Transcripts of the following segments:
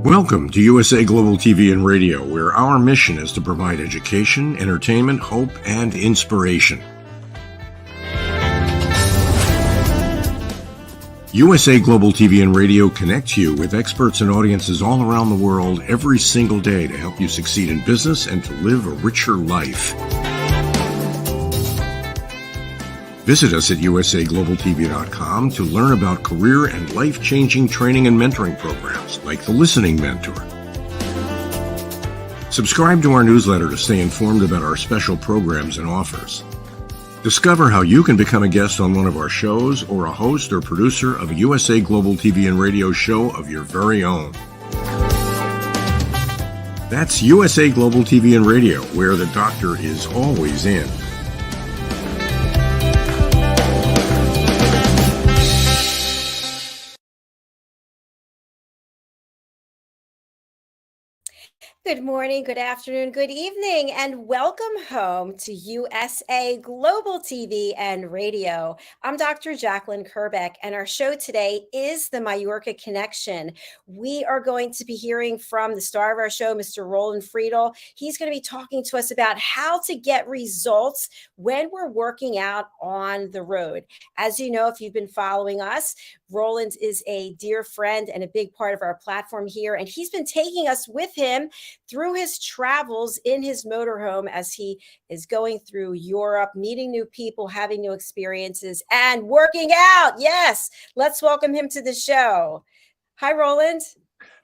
Welcome to USA Global TV and Radio, where our mission is to provide education, entertainment, hope, and inspiration. USA Global TV and Radio connects you with experts and audiences all around the world every single day to help you succeed in business and to live a richer life. Visit us at usaglobaltv.com to learn about career and life-changing training and mentoring programs like the Listening Mentor. Subscribe to our newsletter to stay informed about our special programs and offers. Discover how you can become a guest on one of our shows or a host or producer of a USA Global TV and Radio show of your very own. That's USA Global TV and Radio, where the doctor is always in. Good morning, good afternoon, good evening, and welcome home to USA Global TV and Radio. I'm Dr. JACALYN Kerbeck, and our show today is the MALLORCA Connection. We are going to be hearing from the star of our show, Mr. Roland Friedl. He's going to be talking to us about how to get results when we're working out on the road. As you know, if you've been following us, Roland is a dear friend and a big part of our platform here, and he's been taking us with him through his travels in his motorhome as he is going through Europe, meeting new people, having new experiences, and working out. Yes, let's welcome him to the show. Hi, Roland.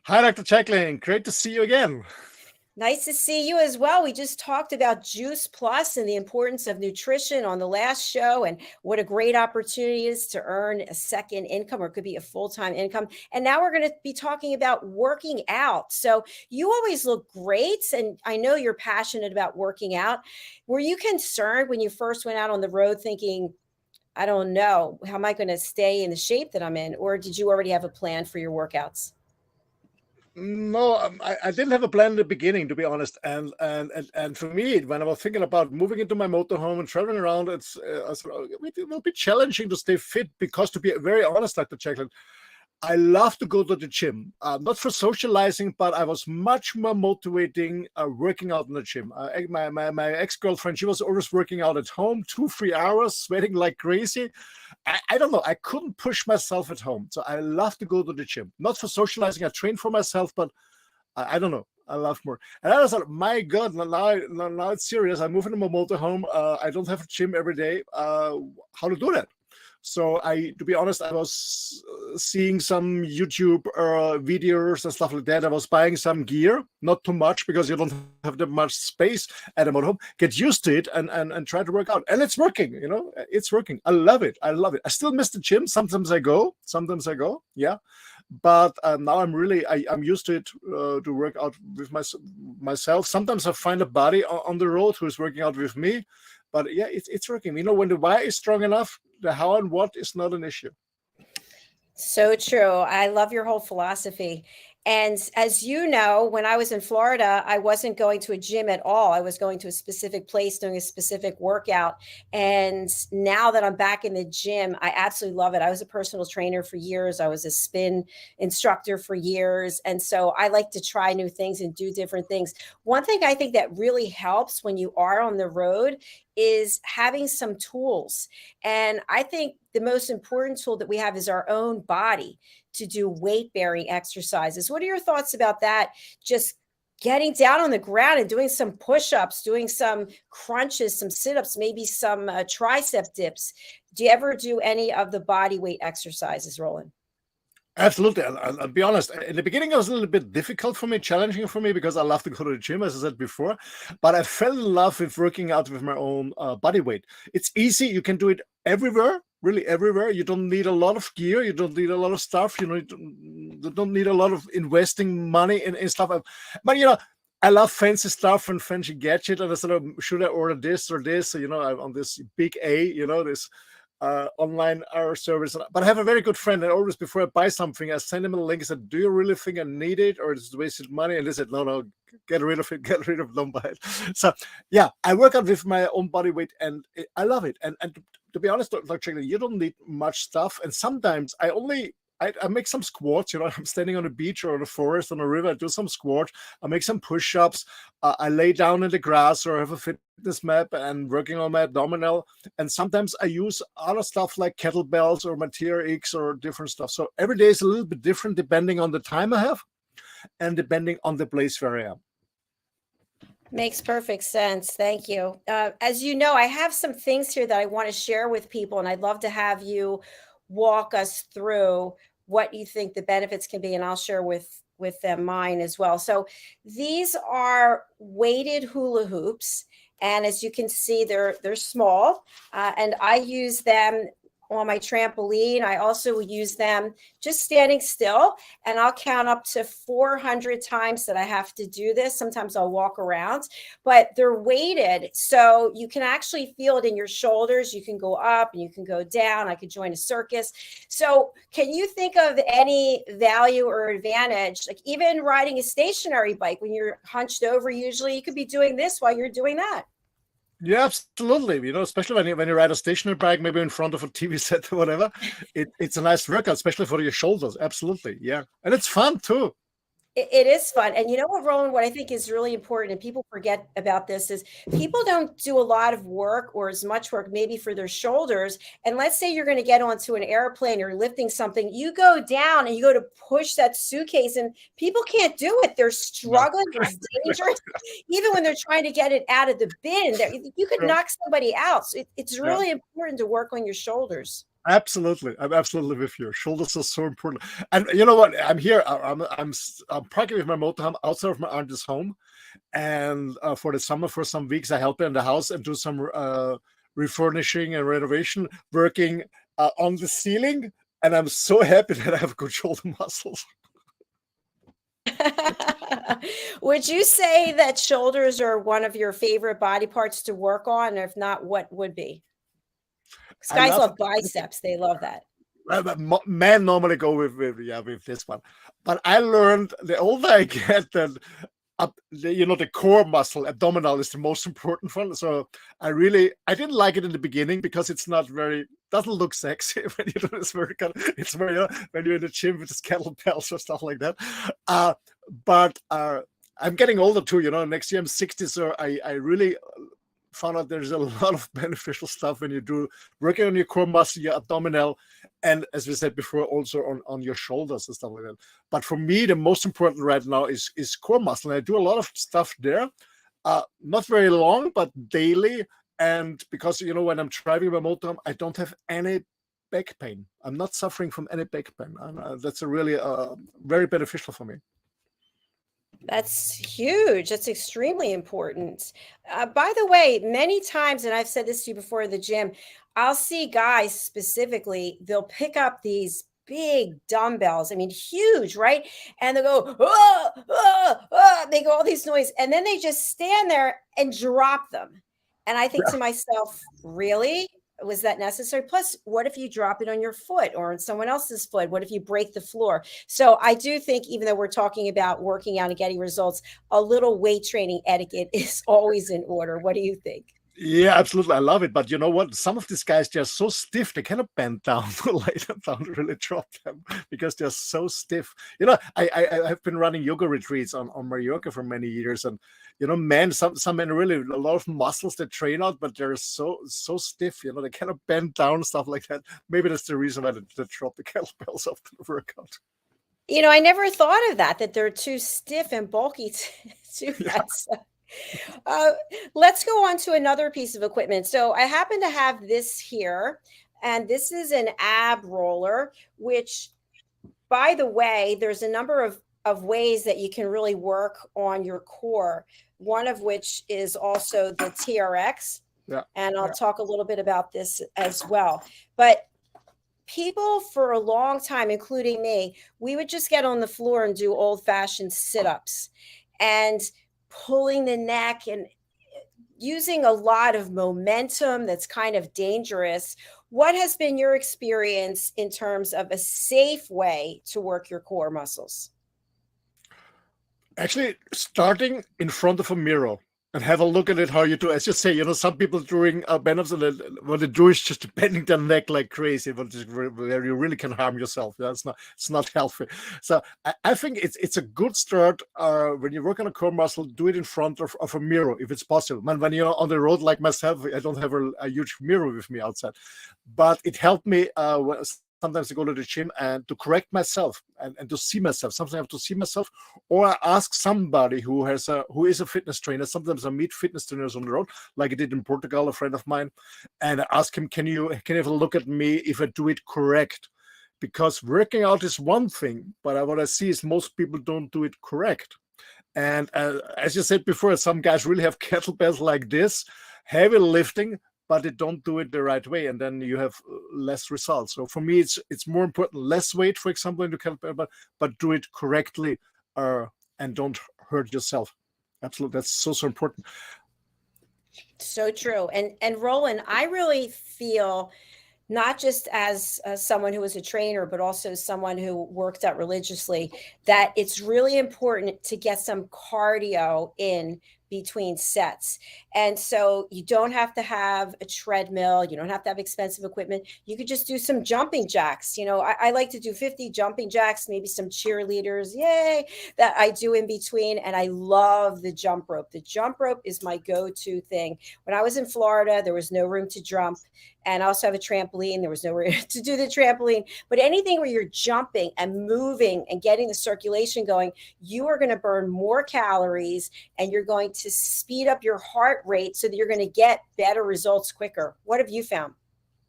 Hi, Dr. JACALYN. Great to see you again. Nice to see you as well. We just talked about Juice Plus and the importance of nutrition on the last show and what a great opportunity is to earn a second income, or it could be a full-time income. And now we're going to be talking about working out. So you always look great, and I know you're passionate about working out. Were you concerned when you first went out on the road thinking, I don't know, how am I going to stay in the shape that I'm in? Or did you already have a plan for your workouts? No, I didn't have a plan in the beginning, to be honest. And for me, when I was thinking about moving into my motorhome and traveling around, it will be challenging to stay fit because, to be very honest, Dr. JACALYN, I love to go to the gym, not for socializing, but I was much more motivating working out in the gym. My ex-girlfriend, she was always working out at home, 2-3 hours, sweating like crazy. I don't know. I couldn't push myself at home. So I love to go to the gym, not for socializing. I train for myself, but I don't know. I love more. And I was like, my God, now it's serious. I'm moving to my motorhome. I don't have a gym every day. How to do that? So to be honest, I was seeing some YouTube videos and stuff like that. I was buying some gear, not too much because you don't have that much space at a motorhome. Get used to it and try to work out. And it's working, it's working. I love it. I still miss the gym. Sometimes I go, yeah. But now I'm used to it to work out with myself. Sometimes I find a buddy on the road who is working out with me. But yeah, it's working. When the why is strong enough, the how and what is not an issue. So true. I love your whole philosophy. And as you know, when I was in Florida, I wasn't going to a gym at all. I was going to a specific place, doing a specific workout. And now that I'm back in the gym, I absolutely love it. I was a personal trainer for years. I was a spin instructor for years. And so I like to try new things and do different things. One thing I think that really helps when you are on the road is having some tools. And I think the most important tool that we have is our own body to do weight-bearing exercises. What are your thoughts about that? Just getting down on the ground and doing some push-ups, doing some crunches, some sit-ups, maybe some tricep dips. Do you ever do any of the body weight exercises, Roland? Absolutely. I'll be honest. In the beginning, it was a little bit difficult for me, challenging for me, because I love to go to the gym, as I said before. But I fell in love with working out with my own body weight. It's easy. You can do it everywhere, really everywhere. You don't need a lot of gear. You don't need a lot of stuff. You don't need a lot of investing money in stuff. But, I love fancy stuff and fancy gadget. And I said, should I order this or this? So, I'm on this big A, this online service. But I have a very good friend, and always before I buy something, I send him a link. I said, do you really think I need it, or is it wasted money? And they said, no, get rid of it, don't buy it. So yeah, I work out with my own body weight, and I love it. And to be honest, Dr. JACALYN, you don't need much stuff. And sometimes I I make some squats. I'm standing on a beach or in a forest on a river. I do some squats. I make some push-ups. I lay down in the grass or have a fitness mat and working on my abdominal. And sometimes I use other stuff like kettlebells or my TRX or different stuff. So every day is a little bit different depending on the time I have and depending on the place where I am. Makes perfect sense. Thank you. As you know, I have some things here that I want to share with people, and I'd love to have you walk us through what you think the benefits can be, and I'll share with them mine as well. So these are weighted hula hoops, and as you can see, they're small, and I use them on my trampoline. I also use them just standing still, and I'll count up to 400 times that I have to do this. Sometimes I'll walk around, but they're weighted, so you can actually feel it in your shoulders. You can go up and you can go down. I could join a circus. So can you think of any value or advantage, like even riding a stationary bike when you're hunched over? Usually you could be doing this while you're doing that. Yeah, absolutely. Especially when you ride a stationary bike, maybe in front of a TV set or whatever, it's a nice workout, especially for your shoulders. Absolutely. Yeah. And it's fun too. It is fun. And you know what, Roland, what I think is really important, and people forget about this, is people don't do a lot of work or as much work maybe for their shoulders. And let's say you're going to get onto an airplane or lifting something, you go down and you go to push that suitcase and people can't do it. They're struggling. It's dangerous. Even when they're trying to get it out of the bin, you could knock somebody out. So it's really important to work on your shoulders. Absolutely. I'm absolutely with you. Shoulders are so important. And you know what? I'm here. I'm parking with my motorhome outside of my aunt's home. And for the summer, for some weeks, I help her in the house and do some refurnishing and renovation, working on the ceiling. And I'm so happy that I have good shoulder muscles. Would you say that shoulders are one of your favorite body parts to work on? Or if not, what would be? Guys love biceps. They love that. Men normally go with this one. But I learned the older I get that the core muscle, abdominal, is the most important one. So I didn't like it in the beginning because it's not doesn't look sexy when you do this workout. It's very when you're in the gym with the kettlebells or stuff like that. But I'm getting older too. Next year I'm 60, so I really found out there's a lot of beneficial stuff when you do working on your core muscle, your abdominal, and as we said before, also on your shoulders and stuff like that. But for me, the most important right now is core muscle. And I do a lot of stuff there, not very long, but daily. And because when I'm driving my motorhome, I don't have any back pain. I'm not suffering from any back pain. That's really very beneficial for me. That's huge. That's extremely important. By the way, many times, and I've said this to you before in the gym, I'll see guys specifically, they'll pick up these big dumbbells. I mean, huge, right? And they'll go, they go all these noise, and then they just stand there and drop them. And I think to myself, really? Was that necessary? Plus, what if you drop it on your foot or on someone else's foot? What if you break the floor? So I do think, even though we're talking about working out and getting results, a little weight training etiquette is always in order. What do you think? Yeah, absolutely. I love it. But you know what? Some of these guys, they're so stiff, they cannot bend down to lay them down to really drop them because they're so stiff. I have been running yoga retreats on Mallorca for many years. And, men, some men really, a lot of muscles they train out, but they're so stiff, they cannot bend down, stuff like that. Maybe that's the reason why they drop the kettlebells after the workout. I never thought of that they're too stiff and bulky to do that stuff. Let's go on to another piece of equipment. So I happen to have this here, and this is an ab roller, which, by the way, there's a number of ways that you can really work on your core, one of which is also the TRX. Yeah. And I'll talk a little bit about this as well. But people for a long time, including me, we would just get on the floor and do old-fashioned sit-ups. And pulling the neck and using a lot of momentum that's kind of dangerous. What has been your experience in terms of a safe way to work your core muscles? Actually, starting in front of a mirror. and have a look at it how you do. As you say, some people doing bend-ups, and what they do is just bending their neck like crazy, where you really can harm yourself. It's not healthy. So I think it's a good start when you work on a core muscle. Do it in front of a mirror if it's possible. Man, when you're on the road like myself, I don't have a huge mirror with me outside, but it helped me. Sometimes I go to the gym and to correct myself and to see myself. Sometimes I have to see myself, or I ask somebody who is a fitness trainer. Sometimes I meet fitness trainers on the road, like I did in Portugal, a friend of mine, and I ask him, "Can you have a look at me if I do it correct?" Because working out is one thing, but what I see is most people don't do it correct. And as you said before, some guys really have kettlebells like this, heavy lifting, but they don't do it the right way, and then you have less results. So for me, it's more important less weight, for example, in the kettlebell, but do it correctly, and don't hurt yourself. Absolutely, that's so important. So true. And Roland, I really feel, not just as someone who was a trainer, but also someone who worked out religiously, that it's really important to get some cardio in between sets. And so you don't have to have a treadmill. You don't have to have expensive equipment. You could just do some jumping jacks. I like to do 50 jumping jacks, maybe some cheerleaders, yay, that I do in between. And I love the jump rope. The jump rope is my go-to thing. When I was in Florida, there was no room to jump. And I also have a trampoline. There was nowhere to do the trampoline. But anything where you're jumping and moving and getting the circulation going, you are going to burn more calories, and you're going to speed up your heart rate so that you're going to get better results quicker. What have you found?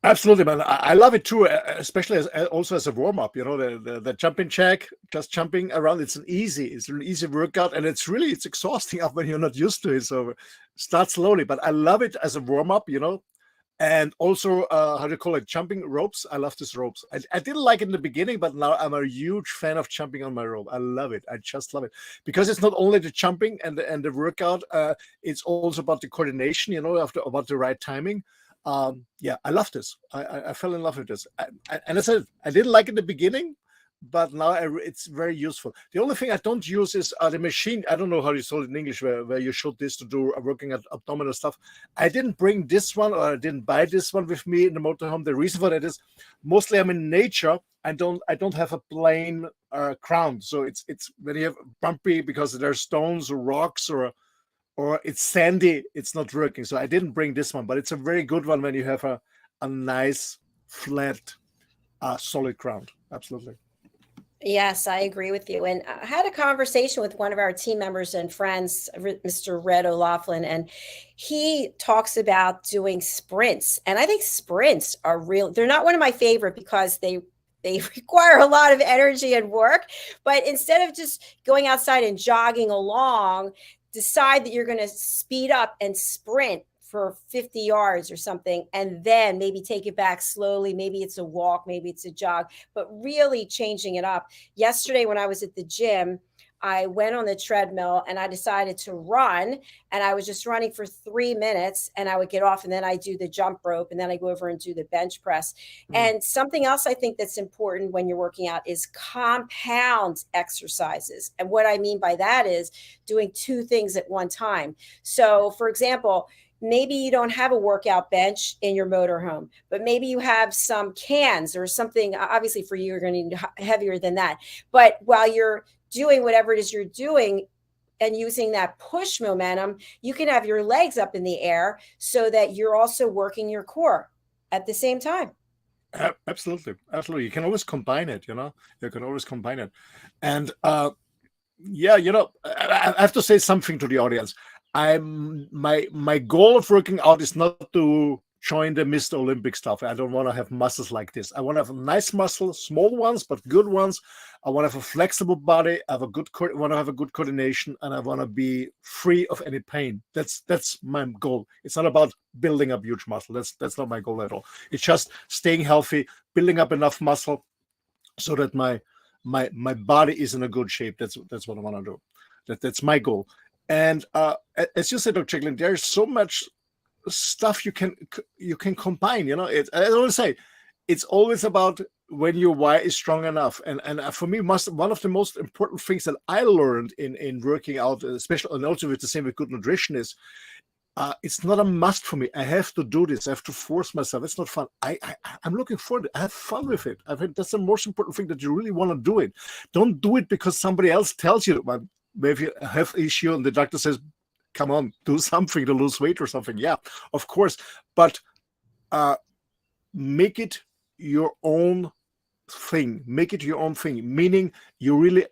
Absolutely, man. I love it too, especially as a warm up. The jumping jack, just jumping around. It's an easy workout, and it's exhausting up when you're not used to it. So start slowly, but I love it as a warm up. And also, how do you call it? Jumping ropes. I love these ropes. I didn't like it in the beginning, but now I'm a huge fan of jumping on my rope. I love it. I just love it because it's not only the jumping and the workout. It's also about the coordination. About the right timing. Yeah, I love this. I fell in love with this. And I said I didn't like it in the beginning, but now it's very useful. The only thing I don't use is the machine. I don't know how you saw it in English, where you showed this to do working at abdominal stuff. I didn't bring this one, or I didn't buy this one with me in the motorhome. The reason for that is mostly I'm in nature. I don't have a plain ground, so it's when you have bumpy because there's stones or rocks or it's sandy. It's not working. So I didn't bring this one, but it's a very good one when you have a nice flat, solid ground. Absolutely. Yes, I agree with you. And I had a conversation with one of our team members and friends, Mr. Red O'Laughlin, and he talks about doing sprints. And I think sprints are real. They're not one of my favorite because they require a lot of energy and work. But instead of just going outside and jogging along, decide that you're going to speed up and sprint for 50 yards or something, and then maybe take it back slowly. Maybe it's a walk, maybe it's a jog, but really changing it up. Yesterday, when I was at the gym, I went on the treadmill and I decided to run, and I was just running for 3 minutes, and I would get off, and then I do the jump rope, and then I go over and do the bench press. And something else I think that's important when you're working out is compound exercises. And what I mean by that is doing two things at one time. So for example, maybe you don't have a workout bench in your motorhome, but maybe you have some cans or something. Obviously for you, you're going to need heavier than that. But while you're doing whatever it is you're doing and using that push momentum, you can have your legs up in the air so that you're also working your core at the same time. Absolutely. You can always combine it, you can always combine it. And yeah, I have to say something to the audience. My goal of working out is not to join the Mr. Olympic stuff. I don't want to have muscles like this. I want to have nice muscles, small ones, but good ones. I want to have a flexible body. I want to have a good coordination, and I want to be free of any pain. That's my goal. It's not about building up huge muscle. That's not my goal at all. It's just staying healthy, building up enough muscle so that my body is in a good shape. That's what I want to do. That's my goal. And as you said, Dr. JACALYN, there's so much stuff you can combine. I always say it's always about when your why is strong enough. And for me, one of the most important things that I learned in working out, especially and also with the same with good nutrition, is it's not a must for me. I have to do this. I have to force myself. It's not fun. I'm looking forward. I have fun with it. I think that's the most important thing, that you really want to do it. Don't do it because somebody else tells you. Well, maybe you have a health issue and the doctor says, "Come on, do something to lose weight or something." Yeah, of course, but make it your own thing. Make it your own thing. Meaning you really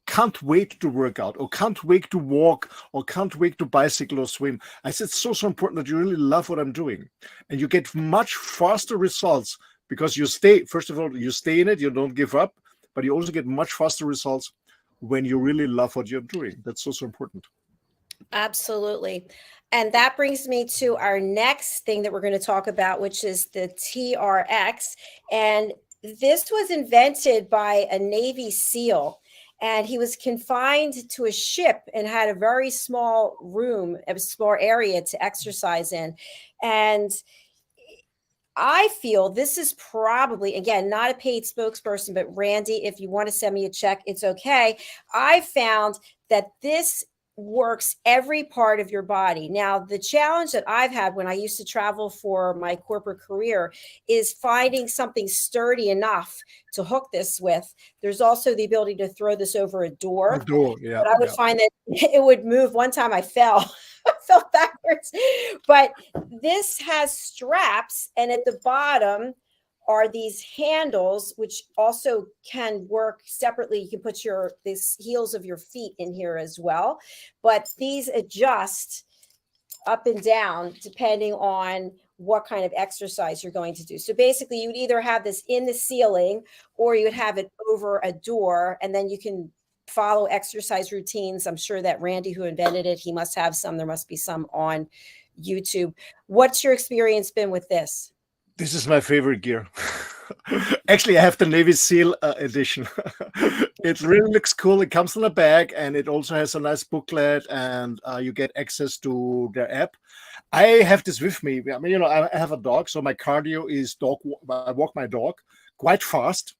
can't wait to work out, or can't wait to walk, or can't wait to bicycle or swim. I said it's so important that you really love what I'm doing, and you get much faster results because you stay. First of all, you stay in it. You don't give up, but you also get much faster results when you really love what you're doing. That's also important. Absolutely. And that brings me to our next thing that we're going to talk about, which is the TRX. And this was invented by a Navy SEAL. And he was confined to a ship and had a very small room, a small area to exercise in. And I feel this is probably, again, not a paid spokesperson, but Randy, if you want to send me a check, it's okay. I found that this works every part of your body. Now, the challenge that I've had when I used to travel for my corporate career is finding something sturdy enough to hook this with. There's also the ability to throw this over a door. A door, yeah. But I would find that it would move. One time I fell. I fell backwards. But this has straps, and at the bottom are these handles, which also can work separately. You can put these heels of your feet in here as well. But these adjust up and down depending on what kind of exercise you're going to do. So basically, you would either have this in the ceiling or you would have it over a door, and then you can follow exercise routines. I'm sure that Randy, who invented it, he must have some. There must be some on YouTube. What's your experience been with this? This is my favorite gear. Actually, I have the Navy SEAL edition. It really looks cool. It comes in a bag, and it also has a nice booklet, and you get access to their app. I have this with me. I mean, I have a dog, so my cardio is I walk my dog quite fast.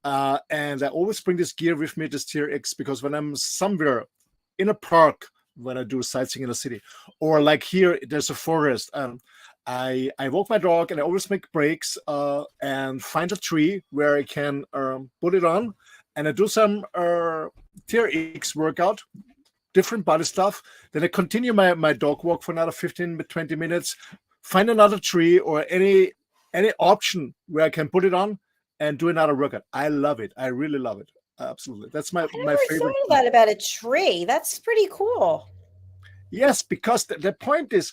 And I always bring this gear with me, this TRX, because when I'm somewhere in a park, when I do sightseeing in a city, or like here, there's a forest, I walk my dog, and I always make breaks and find a tree where I can put it on, and I do some TRX workout, different body stuff. Then I continue my dog walk for another 15 to 20 minutes, find another tree or any option where I can put it on and do another workout. I love it. I really love it. Absolutely. That's my favorite. I never thought that about a tree. That's pretty cool. Yes, because the point is,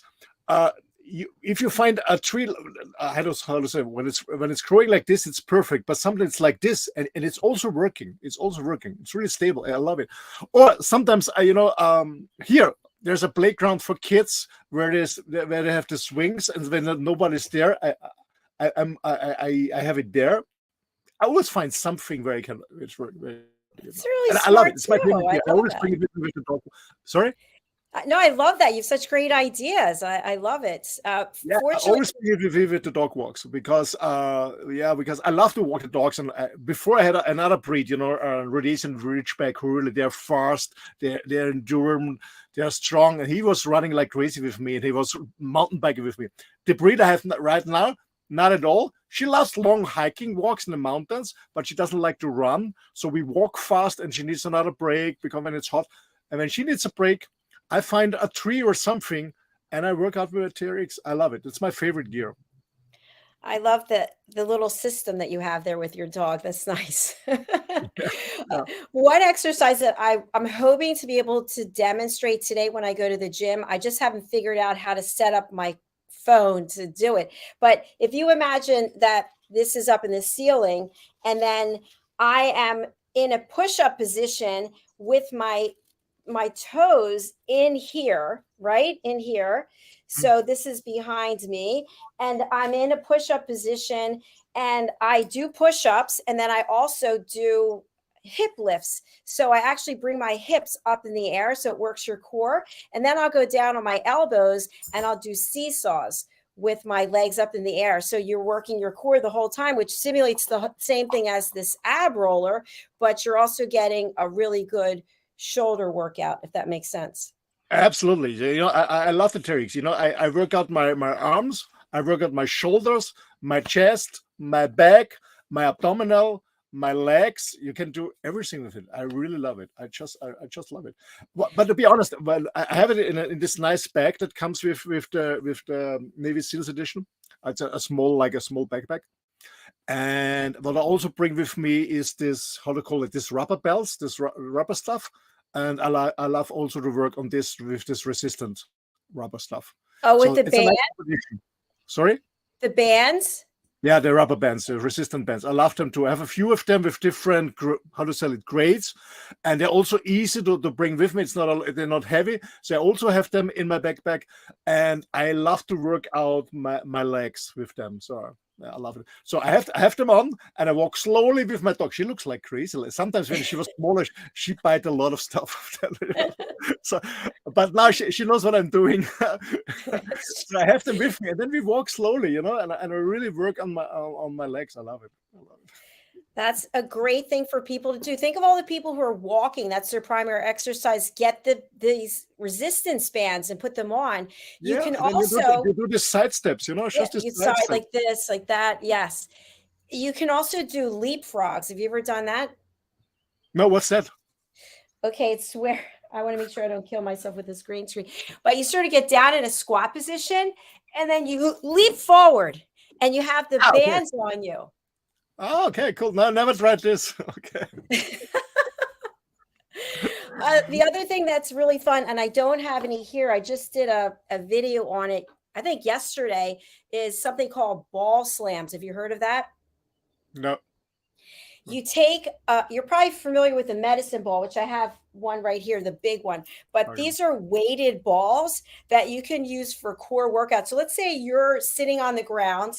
if you find a tree, how to say, when it's growing like this, it's perfect. But sometimes it's like this, and it's also working. It's also working. It's really stable. I love it. Or sometimes, here there's a playground for kids where they have the swings, and when nobody's there, I have it there. I always find something where I can. It's really smart. I love it. It's my favorite. I always bring it with the dog. Sorry. No, I love that. You have such great ideas. I love it. Yeah, I always bring it with the dog walks because because I love to walk the dogs. And before I had another breed, Rhodesian Ridgeback, who really, they're fast, they're enduring, they're strong, and he was running like crazy with me, and he was mountain biking with me. The breed I have right now, not at all. She loves long hiking walks in the mountains, but she doesn't like to run. So we walk fast, and she needs another break because when it's hot, and when she needs a break, I find a tree or something, and I work out with a TRX. I love it. It's my favorite gear. I love the little system that you have there with your dog. That's nice. One exercise that I'm hoping to be able to demonstrate today when I go to the gym, I just haven't figured out how to set up my phone to do it. But if you imagine that this is up in the ceiling, and then I am in a push-up position with my toes in here, right in here. So this is behind me, and I'm in a push-up position, and I do push-ups, and then I also do hip lifts. So I actually bring my hips up in the air, so it works your core, and then I'll go down on my elbows and I'll do seesaws, with my legs up in the air. So you're working your core the whole time, which simulates the same thing as this ab roller, but you're also getting a really good shoulder workout, if that makes sense. Absolutely. You know, I love the TRX. You know, I work out my arms, I work out my shoulders, my chest, my back, my abdominal, my legs. You can do everything with it. I really love it. I just love it. But to be honest, well, I have it in this nice bag that comes with the Navy SEALs edition. It's a small backpack. And what I also bring with me is this, how to call it, this rubber belts, this rubber stuff. And I love also to work on this with this resistant rubber stuff. Oh, with So the it's a nice band, combination. Sorry? the bands. Yeah, the rubber bands, the resistant bands. I love them too. I have a few of them with different, grades, and they're also easy to bring with me. They're not heavy, so I also have them in my backpack, and I love to work out my legs with them. So yeah, I love it. So I have them on, and I walk slowly with my dog. She looks like crazy. Sometimes when she was smaller, she bite a lot of stuff. So, but now she knows what I'm doing. So I have them with me, and then we walk slowly, you know, and I really work on my legs. I love it. That's a great thing for people to do. Think of all the people who are walking. That's their primary exercise. Get these resistance bands and put them on. You can also you do the side steps, you know, just you this side like this, like that. Yes. You can also do leapfrogs. Have you ever done that? No, what's that? Okay, it's where I want to make sure I don't kill myself with this green screen. But you sort of get down in a squat position, and then you leap forward, and you have the bands on you. Oh, okay, cool. No, never tried this. Okay. The other thing that's really fun, and I don't have any here, I just did a video on it, I think yesterday, is something called ball slams. Have you heard of that? No. You take, you're probably familiar with the medicine ball, which I have one right here, the big one. But these are weighted balls that you can use for core workouts. So let's say you're sitting on the ground,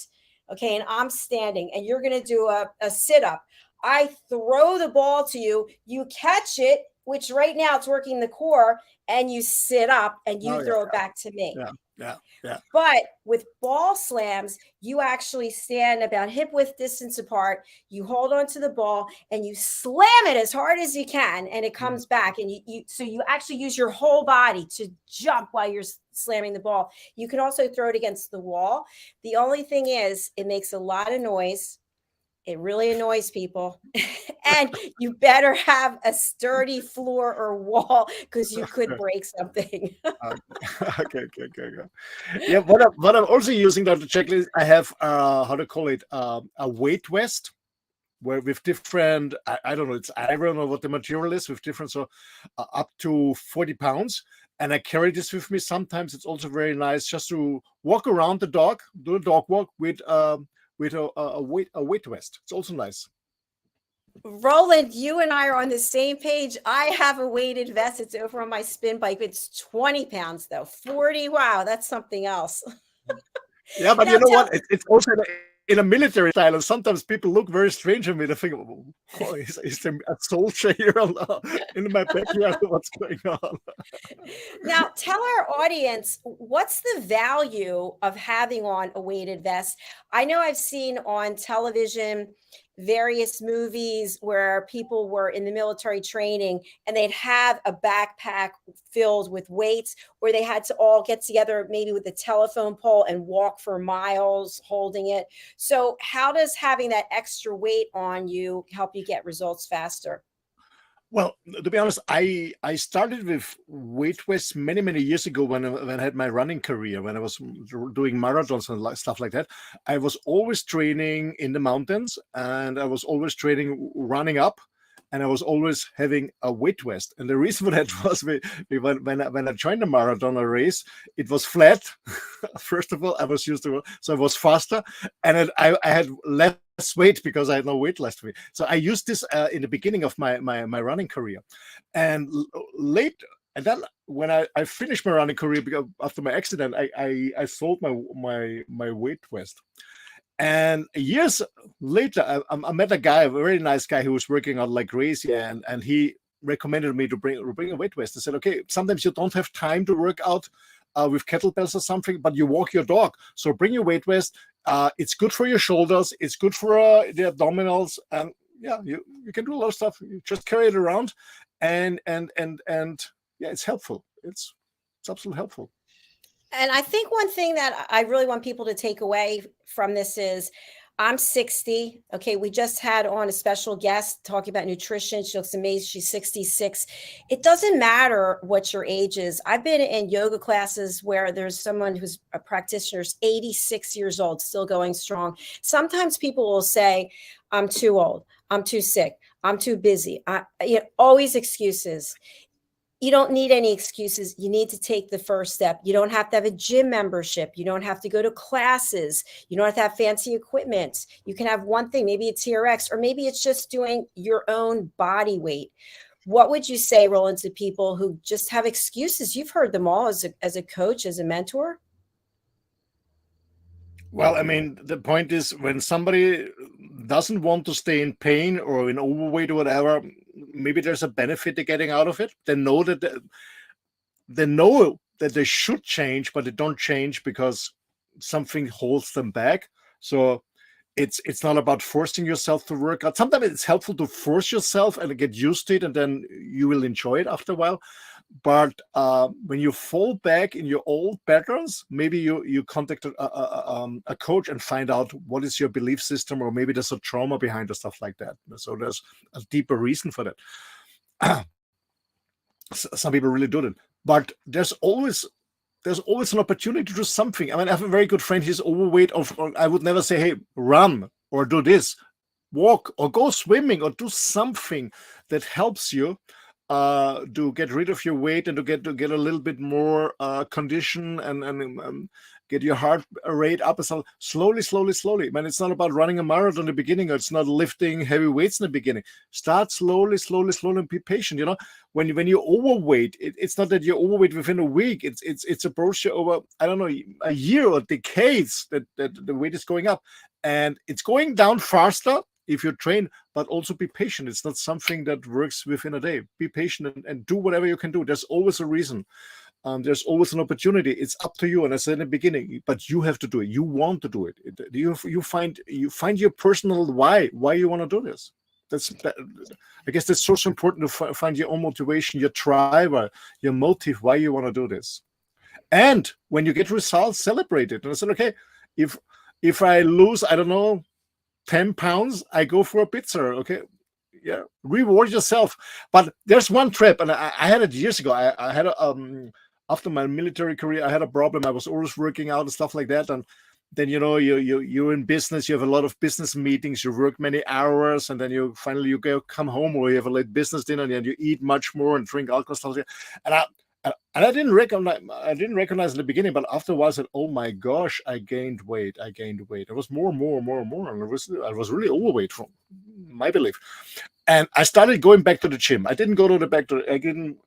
okay, and I'm standing, and you're going to do a sit-up. I throw the ball to you, you catch it, which right now it's working the core, and you sit up and you throw it back to me. Yeah. But with ball slams, you actually stand about hip width distance apart. You hold onto the ball and you slam it as hard as you can, and it comes back. And so you actually use your whole body to jump while you're slamming the ball. You can also throw it against the wall. The only thing is, it makes a lot of noise. It really annoys people. And you better have a sturdy floor or wall, because you could break something. Okay. Yeah, what I'm also using, Dr. Checklist, I have how to call it, a weight vest, where with different, I don't know, I don't know what the material is, with different, so up to 40 pounds. And I carry this with me. Sometimes it's also very nice just to walk around the dog, do a dog walk with a weight vest. It's also nice. Roland, you and I are on the same page. I have a weighted vest. It's over on my spin bike. It's 20 pounds though. 40. Wow, that's something else. Yeah, but you know what? It's also in a military style, and sometimes people look very strange at me. They think, "Oh, is there a soldier here in my backyard? What's going on?" Now, tell our audience, what's the value of having on a weighted vest? I know I've seen on television various movies where people were in the military training and they'd have a backpack filled with weights, or they had to all get together maybe with a telephone pole and walk for miles holding it. So how does having that extra weight on you help you get results faster? Well, to be honest, I started with weight vests many years ago when I had my running career, when I was doing marathons and stuff like that. I was always training in the mountains, and I was always training running up, and I was always having a weight vest. And the reason for that was when I joined the marathon race, it was flat. First of all, I was used to, so I was faster, and I had less weight because I had no weight left to me. So I used this in the beginning of my running career, and late. And then when I finished my running career, because after my accident, I sold my weight vest. And years later, I met a guy, a very nice guy, who was working out like crazy, and he recommended me to bring a weight vest. I said, okay, sometimes you don't have time to work out with kettlebells or something, but you walk your dog. So bring your weight vest. It's good for your shoulders. It's good for the abdominals, and yeah, you can do a lot of stuff. You just carry it around, and yeah, it's helpful. It's absolutely helpful. And I think one thing that I really want people to take away from this is I'm 60. Okay. We just had on a special guest talking about nutrition. She looks amazing. She's 66. It doesn't matter what your age is. I've been in yoga classes where there's someone who's a practitioner, 86 years old, still going strong. Sometimes people will say, I'm too old. I'm too sick. I'm too busy. Always excuses. You don't need any excuses. You need to take the first step. You don't have to have a gym membership. You don't have to go to classes. You don't have to have fancy equipment. You can have one thing, maybe a TRX, or maybe it's just doing your own body weight. What would you say, Roland, to people who just have excuses? You've heard them all as a coach, as a mentor. Well, I mean, the point is when somebody doesn't want to stay in pain or in overweight or whatever, maybe there's a benefit to getting out of it. They know that they should change, but they don't change because something holds them back. So it's not about forcing yourself to work out. Sometimes it's helpful to force yourself and get used to it, and then you will enjoy it after a while. But when you fall back in your old patterns, maybe you contact a coach and find out what is your belief system, or maybe there's a trauma behind or stuff like that. So there's a deeper reason for that. Some people really do it, but there's always an opportunity to do something. I mean, I have a very good friend. He's overweight. Or I would never say, hey, run or do this, walk or go swimming or do something that helps you to get rid of your weight and to get a little bit more condition and get your heart rate up. So slowly. I mean, it's not about running a marathon in the beginning, or it's not lifting heavy weights in the beginning. Start slowly, and be patient. You know, when you're overweight, it's not that you're overweight within a week. It's a process over, I don't know, a year or decades that the weight is going up, and it's going down faster if you train, but also be patient. It's not something that works within a day. Be patient and do whatever you can do. There's always a reason. There's always an opportunity. It's up to you. And I said in the beginning, but you have to do it. You want to do it. You find your personal why you want to do this. I guess that's so important to find your own motivation, your driver, your motive, why you want to do this. And when you get results, celebrate it. And I said, okay, if I lose, I don't know, 10 pounds, I go for a pizza. Okay. Yeah. Reward yourself. But there's one trap, and I had it years ago. I had after my military career, I had a problem. I was always working out and stuff like that. And then, you know, you're in business, you have a lot of business meetings, you work many hours, and then you finally come home, or you have a late business dinner, and you eat much more and drink alcohol stuff like that. And I didn't recognize in the beginning, but after a while I said, oh my gosh, I gained weight. It was more. And I was really overweight from my belief. And I started going back to the gym. I didn't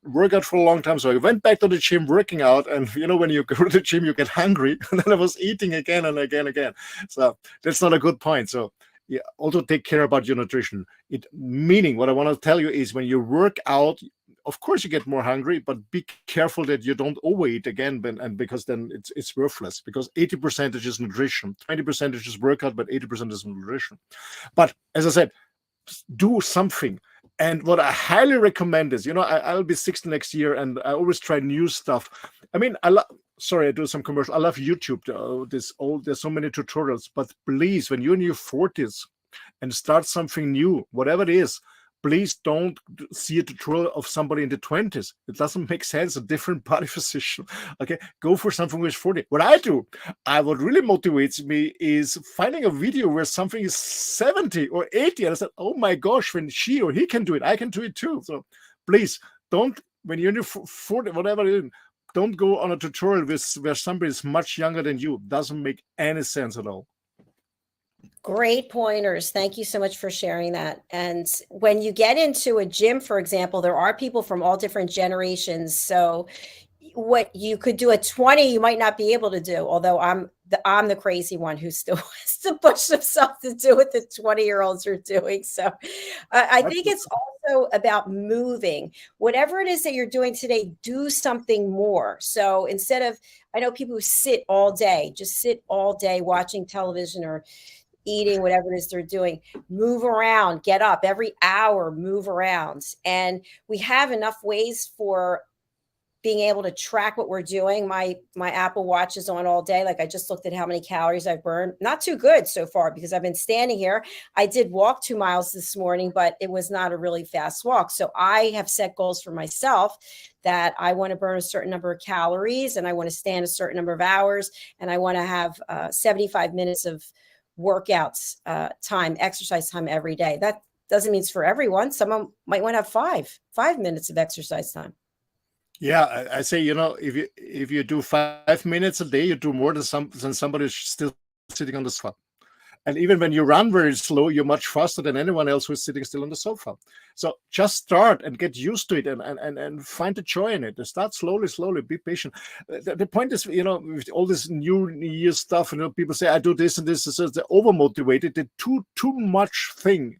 work out for a long time. So I went back to the gym, working out. And you know, when you go to the gym, you get hungry. And then I was eating again and again. So that's not a good point. So yeah, also take care about your nutrition. Meaning what I want to tell you is when you work out, of course you get more hungry, but be careful that you don't overeat again, and because then it's worthless, because 80% is nutrition, 20% is just workout, but 80% is nutrition. But as I said, do something. And what I highly recommend is, you know, I'll be 60 next year, and I always try new stuff. I mean, I do some commercial. I love YouTube. There's so many tutorials, but please, when you're in your 40s and start something new, whatever it is, please don't see a tutorial of somebody in the 20s. It doesn't make sense. A different body position. Okay, go for something with 40. What what really motivates me is finding a video where something is 70 or 80, and I said, oh my gosh, when she or he can do it, I can do it too. So please don't, when you're in your 40, whatever it is, don't go on a tutorial where somebody is much younger than you. It doesn't make any sense at all. Great pointers. Thank you so much for sharing that. And when you get into a gym, for example, there are people from all different generations. So what you could do at 20, you might not be able to do, although I'm the crazy one who still wants to push himself to do what the 20-year-olds are doing. So I think it's also about moving. Whatever it is that you're doing today, do something more. So instead of, I know people who sit all day, just sit all day watching television or eating whatever it is they're doing. Move around, get up every hour, move around. And we have enough ways for being able to track what we're doing. My Apple Watch is on all day. Like I just looked at how many calories I've burned. Not too good so far because I've been standing here. I did walk 2 miles this morning, but it was not a really fast walk. So I have set goals for myself that I want to burn a certain number of calories and I want to stand a certain number of hours and I want to have 75 minutes of workouts time, exercise time every day. That doesn't mean it's for everyone. Someone might want to have five minutes of exercise time. Yeah, I say, if you do 5 minutes a day, you do more than somebody who's still sitting on the sofa. And even when you run very slow, you're much faster than anyone else who's sitting still on the sofa. So just start and get used to it and find the joy in it. And start slowly, be patient. The point is, with all this new year stuff, people say, I do this and this, so they're overmotivated. They do too much thing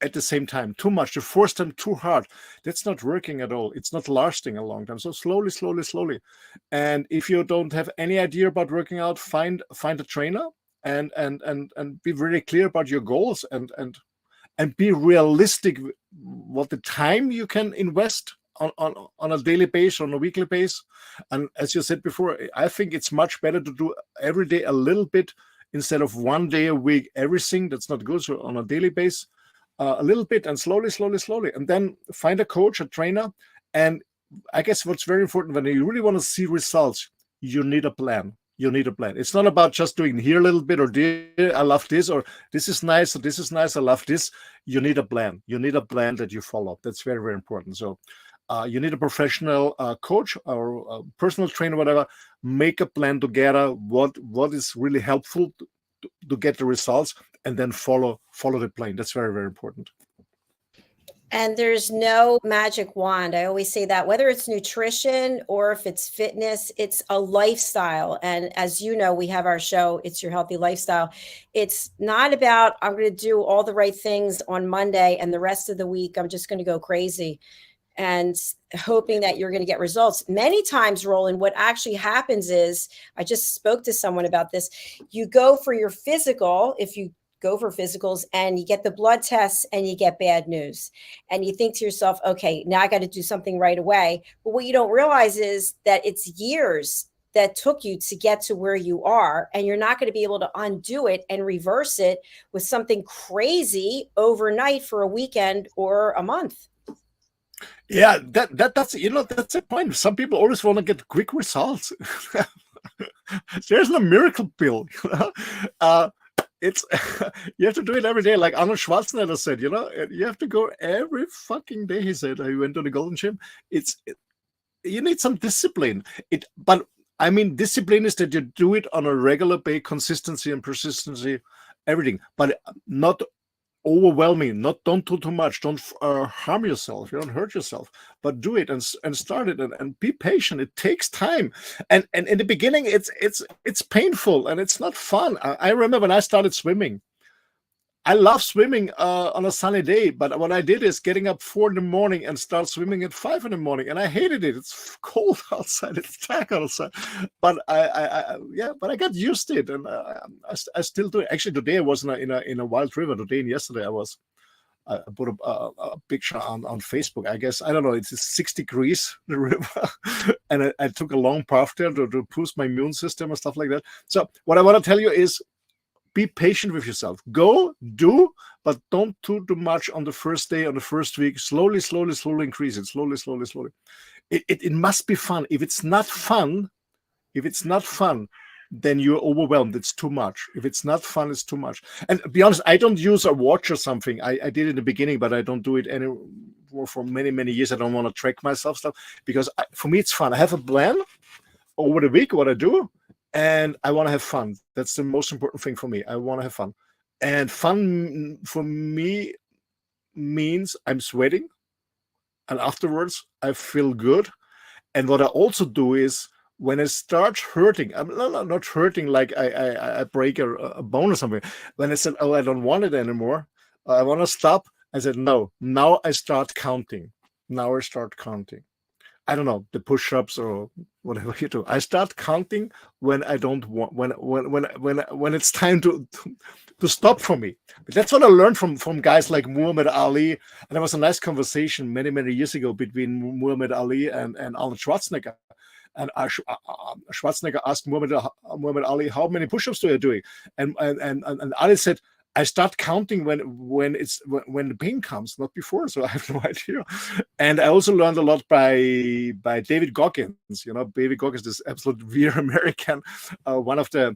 at the same time, too much, to force them too hard. That's not working at all. It's not lasting a long time. So slowly. And if you don't have any idea about working out, find a trainer and be really clear about your goals and be realistic what the time you can invest on a daily basis, on a weekly basis. And as you said before, I think it's much better to do every day a little bit instead of 1 day a week everything. That's not good. So on a daily basis, a little bit and slowly, and then find a coach, a trainer. And I guess what's very important when you really want to see results, you need a plan. It's not about just doing here a little bit or there, I love this, or this is nice, or this is nice, I love this. You need a plan. You need a plan that you follow. That's very, very important. So you need a professional coach or a personal trainer, whatever. Make a plan together. What is really helpful to get the results, and then follow the plan. That's very, very important. And there's no magic wand. I always say that whether it's nutrition or if it's fitness, it's a lifestyle. And as you know, we have our show, It's Your Healthy Lifestyle. It's not about, I'm going to do all the right things on Monday and the rest of the week, I'm just going to go crazy and hoping that you're going to get results. Many times, Roland, what actually happens is, I just spoke to someone about this. You go for your physical, if you go for physicals, and you get the blood tests and you get bad news. And you think to yourself, okay, now I got to do something right away. But what you don't realize is that it's years that took you to get to where you are, and you're not going to be able to undo it and reverse it with something crazy overnight for a weekend or a month. Yeah, that's that's the point. Some people always want to get quick results. There's no miracle pill. It's you have to do it every day, like Arnold Schwarzenegger said. You have to go every fucking day. He said he went to the Golden Gym. You need some discipline. But I mean, discipline is that you do it on a regular basis, consistency and persistency, everything, but not overwhelming. Don't do too much. Don't harm yourself. You don't hurt yourself, but do it and start it and be patient. It takes time, and in the beginning it's painful and it's not fun. I remember when I started swimming. I love swimming on a sunny day, but what I did is getting up 4 in the morning and start swimming at 5 in the morning, and I hated it. It's cold outside, it's dark outside, but I got used to it, and I still do it. Actually, today I was in a wild river. Today and yesterday I put a picture on Facebook. I guess, I don't know, it's 6 degrees the river, and I took a long path there to boost my immune system and stuff like that. So what I want to tell you is, be patient with yourself. Go, do, but don't do too much on the first day, on the first week. Slowly increase it. Slowly. It must be fun. If it's not fun, then you're overwhelmed. It's too much. If it's not fun, it's too much. And to be honest, I don't use a watch or something. I did in the beginning, but I don't do it anymore for many years. I don't want to track myself stuff because for me, it's fun. I have a plan over the week, what I do, and I want to have fun. That's the most important thing for me. I want to have fun. And fun for me means I'm sweating, and afterwards I feel good. And what I also do is, when it starts hurting, I'm not hurting like I break a bone or something. When I said, oh, I don't want it anymore, I want to stop, I said, no, now I start counting. Now I start counting. I don't know, the push-ups or whatever you do. I start counting when I don't want, when it's time to stop for me. But that's what I learned from guys like Muhammad Ali. And there was a nice conversation many years ago between Muhammad Ali and Arnold Schwarzenegger. And Schwarzenegger asked Muhammad Ali, how many push-ups do you doing? And Ali said, I start counting when the pain comes, not before. So I have no idea. And I also learned a lot by David Goggins. You know, David Goggins, this absolute weird American, one of the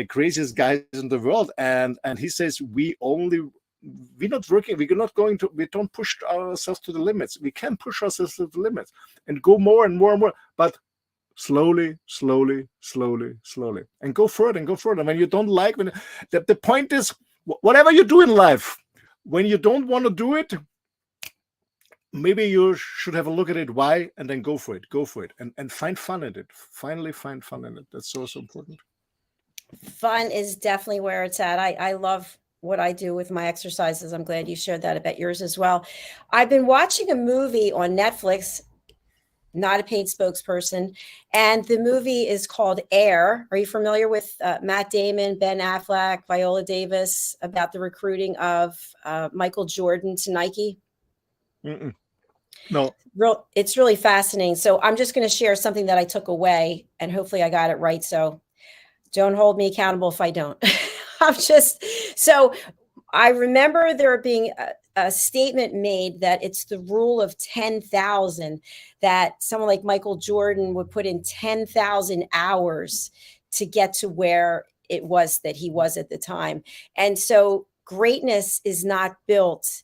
craziest guys in the world. And he says we don't push ourselves to the limits. We can push ourselves to the limits and go more and more and more, but slowly, and go further and go further. When you don't like, the point is, whatever you do in life, when you don't want to do it, maybe you should have a look at it, why, and then go for it, and find fun in it. Finally find fun in it. That's so important. Fun is definitely where it's at. I love what I do with my exercises. I'm glad you shared that about yours as well. I've been watching a movie on Netflix, not a paid spokesperson, and the movie is called Air. Are you familiar with Matt Damon, Ben Affleck, Viola Davis, about the recruiting of Michael Jordan to Nike? No. It's really fascinating. So I'm just going to share something that I took away, and hopefully I got it right. So don't hold me accountable if I don't. So I remember there being a statement made that it's the rule of 10,000, that someone like Michael Jordan would put in 10,000 hours to get to where it was that he was at the time. And so greatness is not built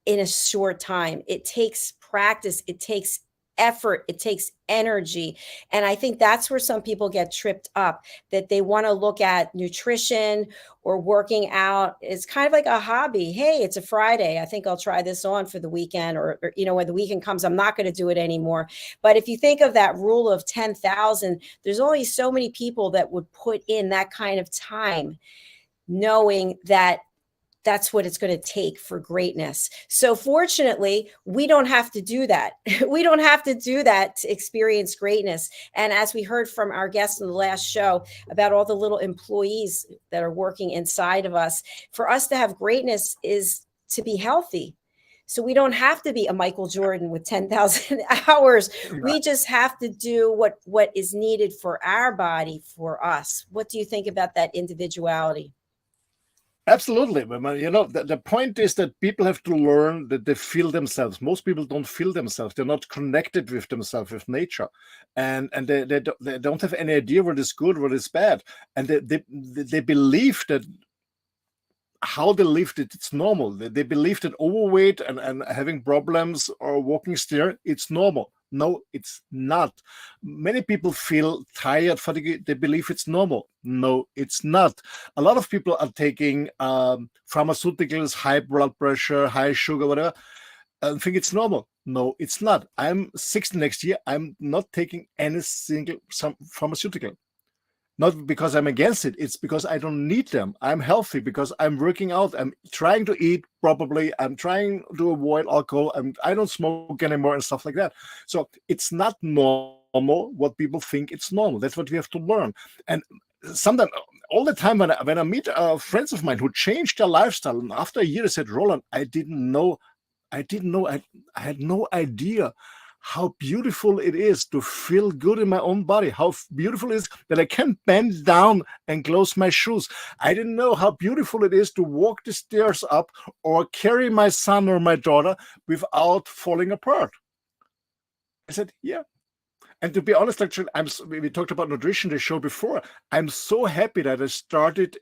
in a short time. It takes practice. It takes effort. It takes energy. And I think that's where some people get tripped up, that they want to look at nutrition or working out. It's kind of like a hobby. Hey, it's a Friday. I think I'll try this on for the weekend, or when the weekend comes, I'm not going to do it anymore. But if you think of that rule of 10,000, there's only so many people that would put in that kind of time, knowing that that's what it's going to take for greatness. So fortunately, we don't have to do that. We don't have to do that to experience greatness. And as we heard from our guest in the last show about all the little employees that are working inside of us, for us to have greatness is to be healthy. So we don't have to be a Michael Jordan with 10,000 hours. We just have to do what is needed for our body, for us. What do you think about that individuality? Absolutely. The point is that people have to learn that they feel themselves. Most people don't feel themselves. They're not connected with themselves, with nature. And they don't have any idea what is good, what is bad. And they believe that how they lived it, it's normal. They believe that overweight and having problems or walking stair, it's normal. No, it's not. Many people feel tired, fatigue. They believe it's normal. No, it's not. A lot of people are taking pharmaceuticals, high blood pressure, high sugar, whatever, and think it's normal. No, it's not. I'm 60 next year. I'm not taking any single pharmaceutical. Not because I'm against it. It's because I don't need them. I'm healthy because I'm working out. I'm trying to eat properly. I'm trying to avoid alcohol. I don't smoke anymore and stuff like that. So it's not normal what people think it's normal. That's what we have to learn. And sometimes, all the time when I meet friends of mine who changed their lifestyle, and after a year they said, Roland, I had no idea how beautiful it is to feel good in my own body, how beautiful it is that I can bend down and close my shoes. I didn't know how beautiful it is to walk the stairs up or carry my son or my daughter without falling apart. I said, yeah. And to be honest, actually, we talked about nutrition, the show before. I'm so happy that I started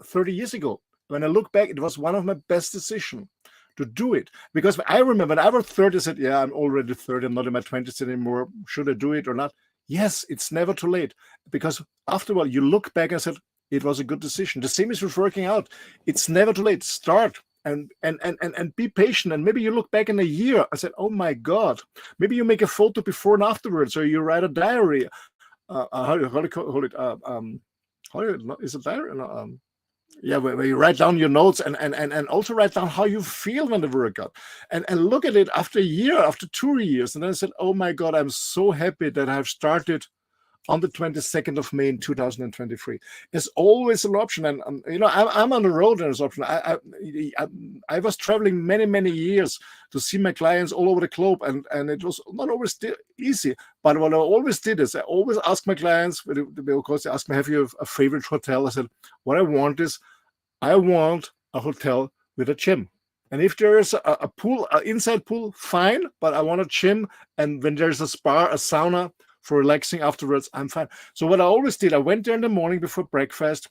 30 years ago. When I look back, it was one of my best decisions to do it. Because I remember when I was 30, I said, yeah, I'm already 30. I'm not in my 20s anymore. Should I do it or not? Yes, it's never too late. Because after a while, you look back and said, it was a good decision. The same is with working out. It's never too late. Start and be patient. And maybe you look back in a year and said, oh my God. Maybe you make a photo before and afterwards, or you write a diary. How do you call it? Is it diary? No, Yeah, where you write down your notes and also write down how you feel when the workout, and look at it after a year, after 2 years, and then I said, oh my God, I'm so happy that I've started on the 22nd of May in 2023. There's always an option, and I'm on the road, and there's option. I was traveling many years to see my clients all over the globe, and it was not always easy. But what I always did is I always ask my clients, because they ask me, have you a favorite hotel? I said, what I want is, I want a hotel with a gym. And if there is a pool, an inside pool, fine, but I want a gym. And when there's a spa, a sauna for relaxing afterwards, I'm fine. So what I always did, I went there in the morning before breakfast.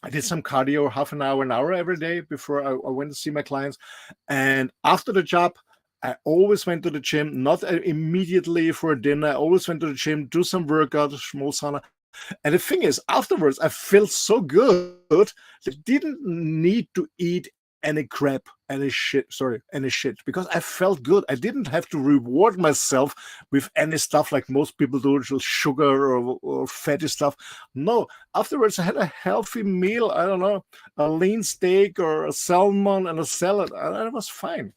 I did some cardio, half an hour every day before I went to see my clients. And after the job, I always went to the gym, not immediately for dinner. I always went to the gym, do some workout, small sauna. And the thing is, afterwards, I felt so good that I didn't need to eat any crap, any shit, because I felt good. I didn't have to reward myself with any stuff like most people do, just sugar or fatty stuff. No, afterwards, I had a healthy meal. I don't know, a lean steak or a salmon and a salad, and it was fine.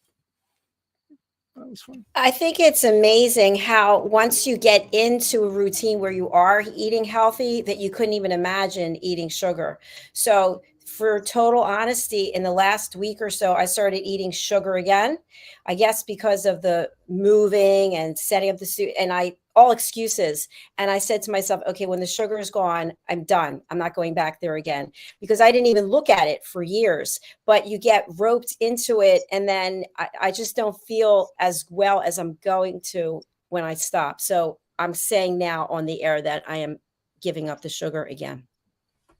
That was fun. I think it's amazing how once you get into a routine where you are eating healthy, that you couldn't even imagine eating sugar. So for total honesty, in the last week or so, I started eating sugar again. I guess because of the moving and setting up the suit, and all excuses. And I said to myself, okay, when the sugar is gone, I'm done. I'm not going back there again, because I didn't even look at it for years. But you get roped into it, and then I just don't feel as well as I'm going to when I stop. So I'm saying now on the air that I am giving up the sugar again.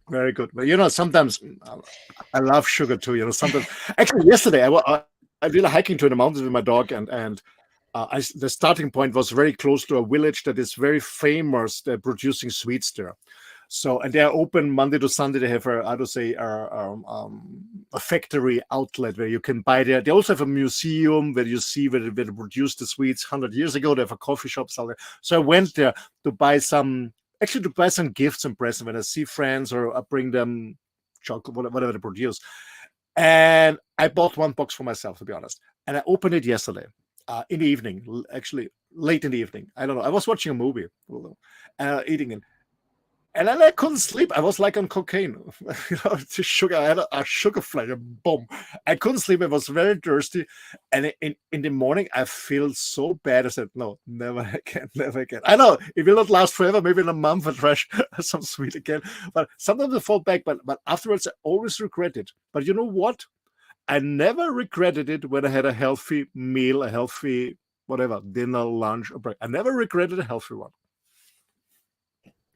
Very good. But sometimes I love sugar too. Sometimes, actually, yesterday I did a hiking to the mountains with my dog, and the starting point was very close to a village that is very famous. They're producing sweets there. So, and they are open Monday to Sunday. They have a factory outlet where you can buy there. They also have a museum where you see where they produced the sweets 100 years ago. They have a coffee shop. So I went there to buy some gifts and presents when I see friends, or I bring them chocolate, whatever they produce. And I bought one box for myself, to be honest. And I opened it yesterday in the evening, actually late in the evening. I don't know. I was watching a movie, eating it. And then I couldn't sleep. I was like on cocaine. Sugar. I had a sugar flash. Boom. I couldn't sleep. I was very thirsty. And in the morning, I feel so bad. I said, no, never again, never again. I know it will not last forever. Maybe in a month I try some sweet again. But sometimes I fall back. But afterwards, I always regret it. But you know what? I never regretted it when I had a healthy meal, a healthy whatever, dinner, lunch, or break. I never regretted a healthy one.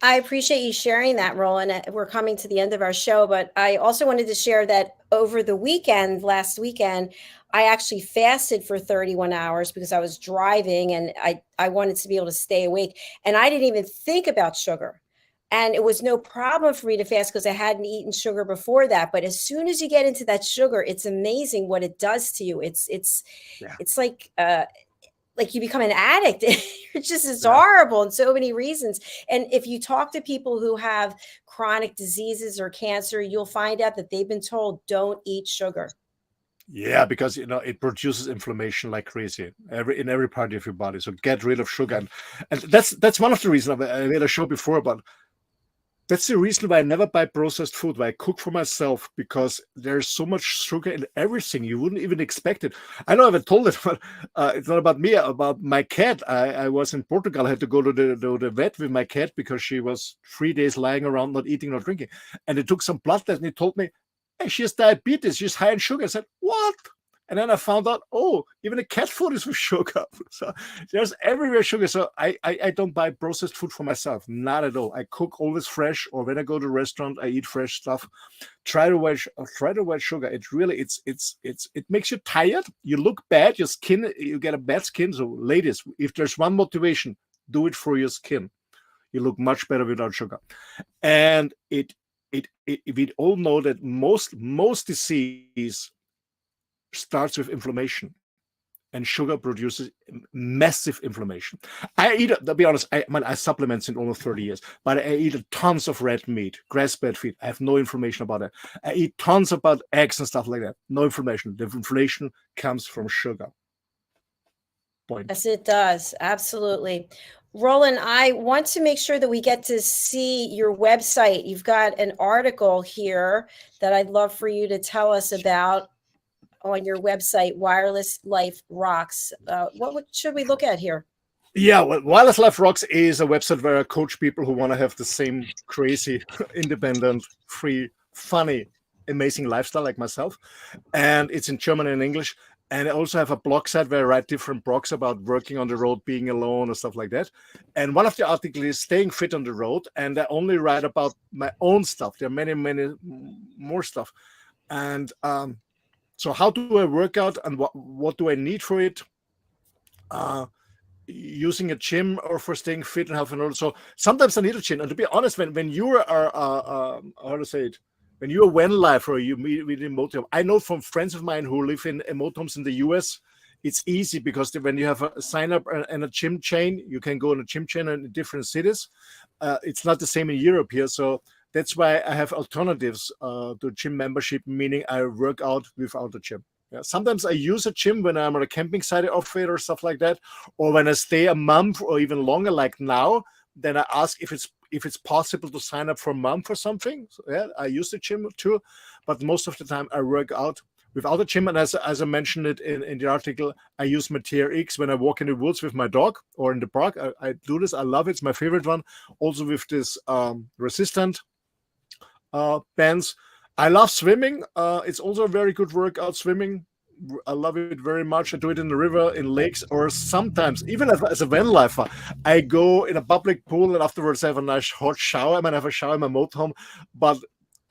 I appreciate you sharing that, Roland. We're coming to the end of our show, but I also wanted to share that over the weekend, last weekend, I actually fasted for 31 hours because I was driving, and I wanted to be able to stay awake. And I didn't even think about sugar. And it was no problem for me to fast because I hadn't eaten sugar before that. But as soon as you get into that sugar, it's amazing what it does to you. It's like you become an addict. It's horrible in so many reasons. And if you talk to people who have chronic diseases or cancer, you'll find out that they've been told, don't eat sugar. Yeah, because it produces inflammation like crazy in every part of your body. So get rid of sugar, and that's one of the reasons I made a show before about. That's the reason why I never buy processed food, why I cook for myself, because there's so much sugar in everything. You wouldn't even expect it. I know I've told it, but it's not about me, about my cat. I was in Portugal. I had to go to the vet with my cat because she was 3 days lying around, not eating, not drinking. And they took some blood tests, and he told me, hey, she has diabetes. She's high in sugar. I said, what? And then I found out, even the cat food is with sugar. So there's everywhere sugar. So I don't buy processed food for myself. Not at all. I cook always fresh, or when I go to a restaurant, I eat fresh stuff. Try to avoid sugar. It really, it makes you tired. You look bad. Your skin, you get a bad skin. So ladies, if there's one motivation, do it for your skin. You look much better without sugar. And we all know that most disease starts with inflammation. and sugar produces massive inflammation. I eat, to be honest, I supplement in almost 30 years, but I eat tons of red meat, grass-fed feed. I have no information about it. I eat tons about eggs and stuff like that. No information. The inflation comes from sugar. Point. Yes, it does. Absolutely. Roland, I want to make sure that we get to see your website. You've got an article here that I'd love for you to tell us about on your website, Wireless Life Rocks. What should we look at here? Yeah, well, Wireless Life Rocks is a website where I coach people who want to have the same crazy, independent, free, funny, amazing lifestyle like myself. And it's in German and English. And I also have a blog site where I write different blogs about working on the road, being alone, and stuff like that. And one of the articles is staying fit on the road. And I only write about my own stuff. There are many, many more stuff. And so how do I work out and what do I need for it? Using a gym or for staying fit and healthy. So sometimes I need a gym. And to be honest, when you are, how to say it, when you're a van lifer or you meet in motorhome, I know from friends of mine who live in motorhomes in the US, it's easy because when you have a sign up and a gym chain, you can go on a gym chain in different cities. It's not the same in Europe here. So that's why I have alternatives to gym membership, meaning I work out without a gym. Yeah, sometimes I use a gym when I'm on a camping site outfit or stuff like that, or when I stay a month or even longer, like now. Then I ask if it's possible to sign up for a month or something. So, yeah, I use the gym too, but most of the time I work out without a gym. And as I mentioned it in the article, I use my TRX when I walk in the woods with my dog or in the park. I do this. I love it. It's my favorite one. Also with this resistant bands. I love swimming. It's also a very good workout, swimming. I love it very much. I do it in the river, in lakes, or sometimes, even as a van lifer, I go in a public pool and afterwards I have a nice hot shower. I might have a shower in my motorhome, but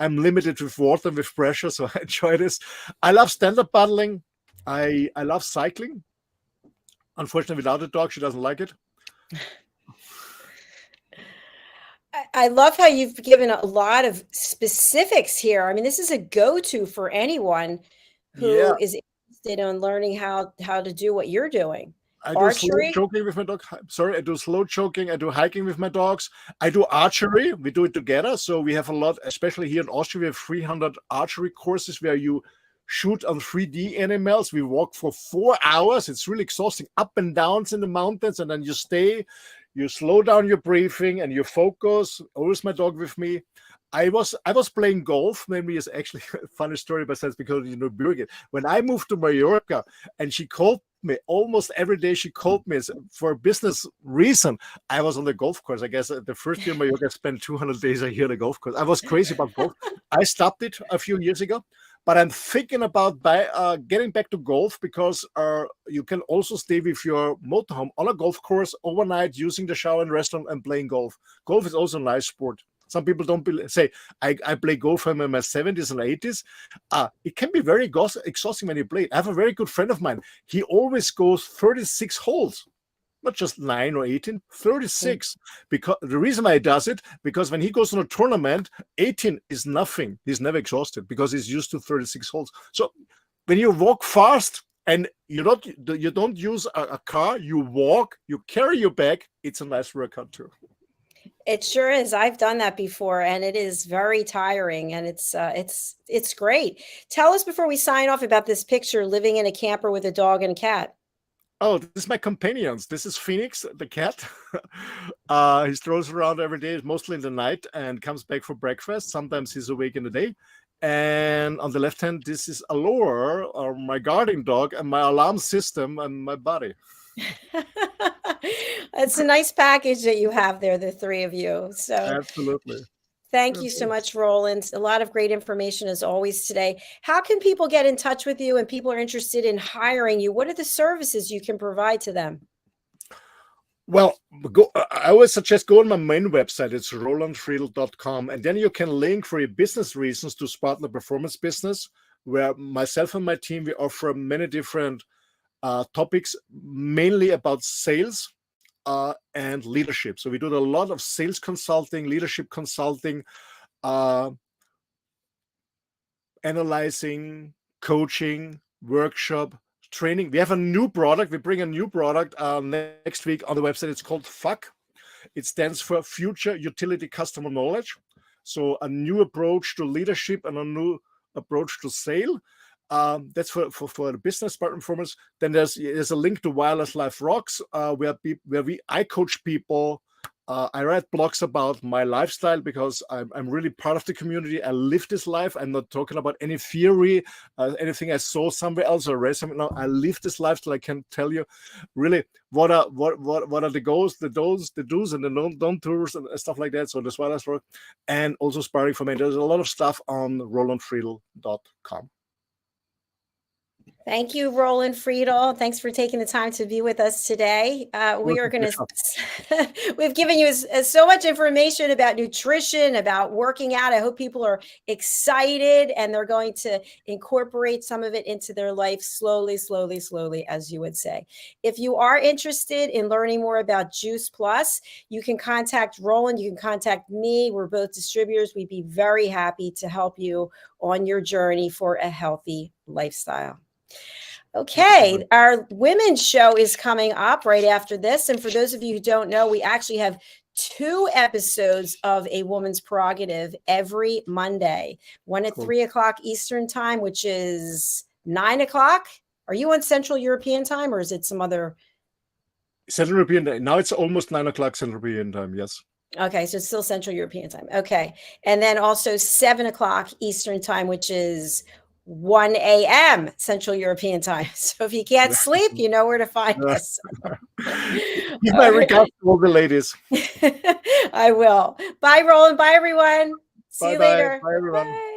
I'm limited with water, with pressure, so I enjoy this. I love stand-up paddling. I love cycling. Unfortunately, without a dog, she doesn't like it. I love how you've given a lot of specifics here. I mean, this is a go-to for anyone who is interested in learning how to do what you're doing. I do Archery? slow choking with my dog. Sorry, I do slow choking. I do hiking with my dogs. I do archery. We do it together. So we have a lot, especially here in Austria, we have 300 archery courses where you shoot on 3D animals. We walk for 4 hours. It's really exhausting, up and downs in the mountains, and then you stay. You slow down your breathing and you focus. Always my dog with me. I was playing golf. Maybe it's actually a funny story, but that's because Birgit. When I moved to Mallorca, and she called me almost every day. She called me for a business reason. I was on the golf course. I guess the first year in Mallorca, I spent 200 days a year on the golf course. I was crazy about golf. I stopped it a few years ago. But I'm thinking about getting back to golf because you can also stay with your motorhome on a golf course overnight using the shower and restaurant and playing golf. Golf is also a nice sport. Some people don't say, I play golf in my 70s and 80s. It can be very exhausting when you play. I have a very good friend of mine. He always goes 36 holes. Not just 9 or 18, 36. Because the reason why he does it, because when he goes on a tournament, 18 is nothing. He's never exhausted because he's used to 36 holes. So when you walk fast and you don't use a car, you walk, you carry your bag, it's a nice workout too. It sure is. I've done that before, and it is very tiring, and it's great. Tell us before we sign off about this picture, living in a camper with a dog and a cat. Oh, this is my companions. This is Phoenix, the cat. He strolls around every day, mostly in the night, and comes back for breakfast. Sometimes he's awake in the day. And on the left hand, this is Allure, or my guarding dog, and my alarm system, and my buddy. It's a nice package that you have there, the three of you. So absolutely. Thank you so much, Roland. A lot of great information as always today. How can people get in touch with you and people are interested in hiring you? What are the services you can provide to them? Well, I always suggest go on my main website. It's rolandfriedl.com. And then you can link for your business reasons to Spartan Performance Business, where myself and my team, we offer many different topics, mainly about sales and leadership. So we do a lot of sales consulting, leadership consulting, analyzing, coaching, workshop, training. We have a new product. We bring a new product next week on the website. It's called FUCK. It stands for Future Utility Customer Knowledge. So a new approach to leadership and a new approach to sale. That's for the business performance. Then there's a link to Wireless Life Rocks, where I coach people. I write blogs about my lifestyle because I'm really part of the community. I live this life. I'm not talking about any theory, anything I saw somewhere else or read something. No, I live this lifestyle. I can tell you really what are the goals, the do's, and the don't do's and stuff like that. So that's why that's work, and also sparring for me. There's a lot of stuff on rolandfriedl.com. Thank you, Roland Friedl. Thanks for taking the time to be with us today. We are going to, we've given you so much information about nutrition, about working out. I hope people are excited and they're going to incorporate some of it into their life slowly, as you would say. If you are interested in learning more about Juice Plus, you can contact Roland. You can contact me. We're both distributors. We'd be very happy to help you on your journey for a healthy lifestyle. Okay, our women's show is coming up right after this. And for those of you who don't know, we actually have 2 episodes of A Woman's Prerogative every Monday. One at 3 o'clock Eastern time, which is 9 o'clock. Are you on Central European time or is it some other? Central European time. Now it's almost 9 o'clock Central European time, yes. Okay, so it's still Central European time. Okay. And then also 7 o'clock Eastern time, which is 1 a.m. Central European time. So if you can't sleep, you know where to find us. Give my regards to all the ladies. I will. Bye, Roland. Bye, everyone. See you later. Bye, everyone. Bye.